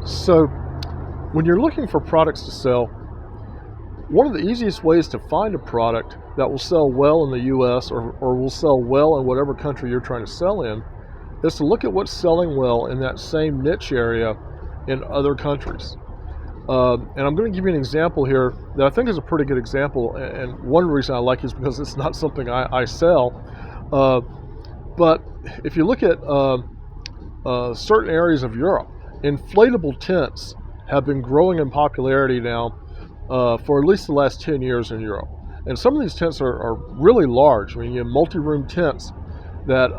So, when you're looking for products to sell, one of the easiest ways to find a product that will sell well in the US or will sell well in whatever country you're trying to sell in is to look at what's selling well in that same niche area in other countries. And I'm going to give you an example here that I think is a pretty good example. And one reason I like it is because it's not something I sell. But if you look at certain areas of Europe, inflatable tents have been growing in popularity now for at least the last 10 years in Europe. And some of these tents are really large. I mean, you have multi-room tents that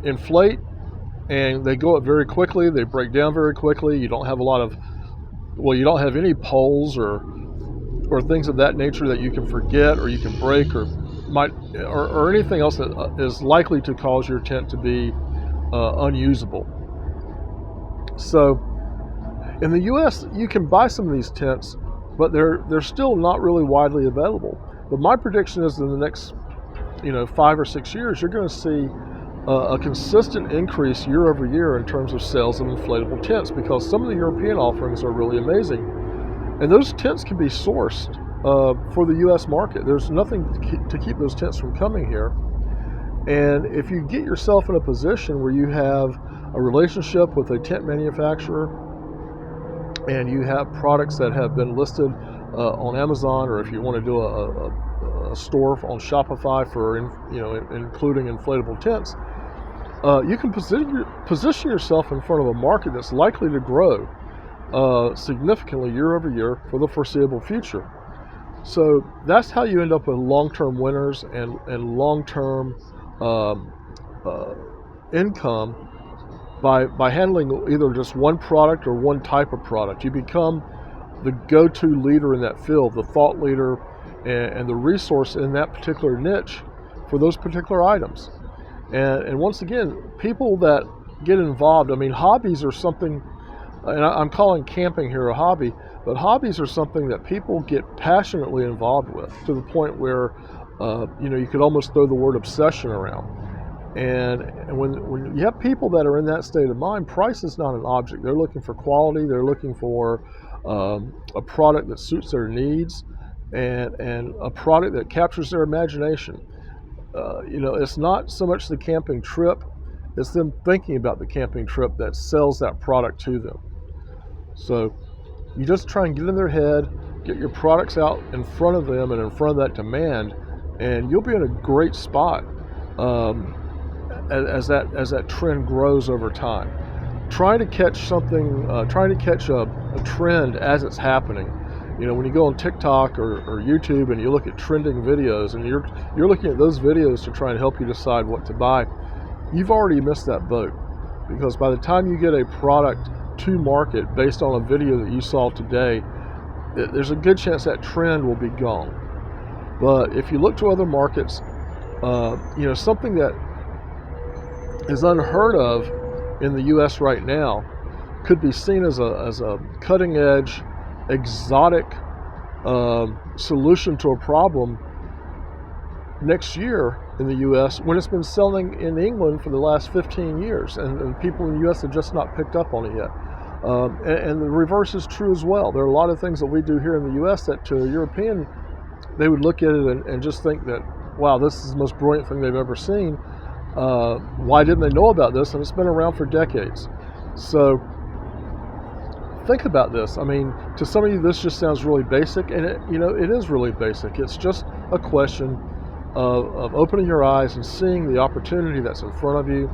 inflate and they go up very quickly. They break down very quickly. You don't have you don't have any poles or things of that nature that you can forget or you can break or anything else that is likely to cause your tent to be unusable. So in the US, you can buy some of these tents, but they're still not really widely available. But my prediction is in the next 5 or 6 years, you're going to see a consistent increase year over year in terms of sales of inflatable tents, because some of the European offerings are really amazing. And those tents can be sourced for the US market. There's nothing to keep those tents from coming here. And if you get yourself in a position where you have a relationship with a tent manufacturer and you have products that have been listed on Amazon, or if you want to do a store on Shopify for including inflatable tents, you can position yourself in front of a market that's likely to grow significantly year over year for the foreseeable future. So that's how you end up with long-term winners and long-term income by handling either just one product or one type of product. You become the go-to leader in that field, the thought leader and the resource in that particular niche for those particular items. And once again, people that get involved, I mean, hobbies are something, and I'm calling camping here a hobby, but hobbies are something that people get passionately involved with to the point where, you could almost throw the word obsession around. And when you have people that are in that state of mind, price is not an object. They're looking for quality. They're looking for a product that suits their needs and a product that captures their imagination. It's not so much the camping trip, it's them thinking about the camping trip that sells that product to them. So you just try and get in their head, get your products out in front of them and in front of that demand, and you'll be in a great spot as that trend grows over time. Trying to catch something, trying to catch a trend as it's happening. When you go on TikTok or YouTube and you look at trending videos and you're looking at those videos to try and help you decide what to buy, you've already missed that boat, because by the time you get a product to market based on a video that you saw today, there's a good chance that trend will be gone. But if you look to other markets, something that is unheard of in the US right now could be seen as a cutting edge, exotic solution to a problem next year in the US, when it's been selling in England for the last 15 years and people in the US have just not picked up on it yet. And the reverse is true as well. There are a lot of things that we do here in the US that to a European, they would look at it and just think that, wow, this is the most brilliant thing they've ever seen. Why didn't they know about this? And it's been around for decades. So think about this. I mean, to some of you, this just sounds really basic, and it is really basic. It's just a question of opening your eyes and seeing the opportunity that's in front of you,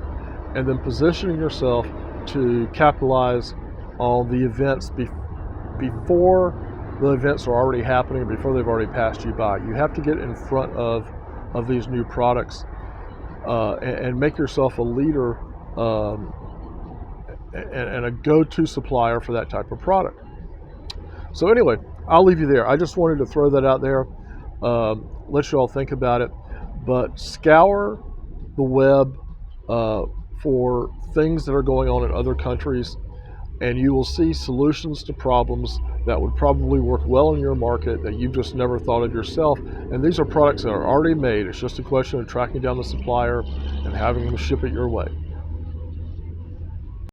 and then positioning yourself to capitalize on the events before the events are already happening, before they've already passed you by. You have to get in front of these new products and make yourself a leader and a go-to supplier for that type of product. So anyway, I'll leave you there. I just wanted to throw that out there, let you all think about it. But scour the web for things that are going on in other countries, and you will see solutions to problems that would probably work well in your market that you've just never thought of yourself. And these are products that are already made. It's just a question of tracking down the supplier and having them ship it your way.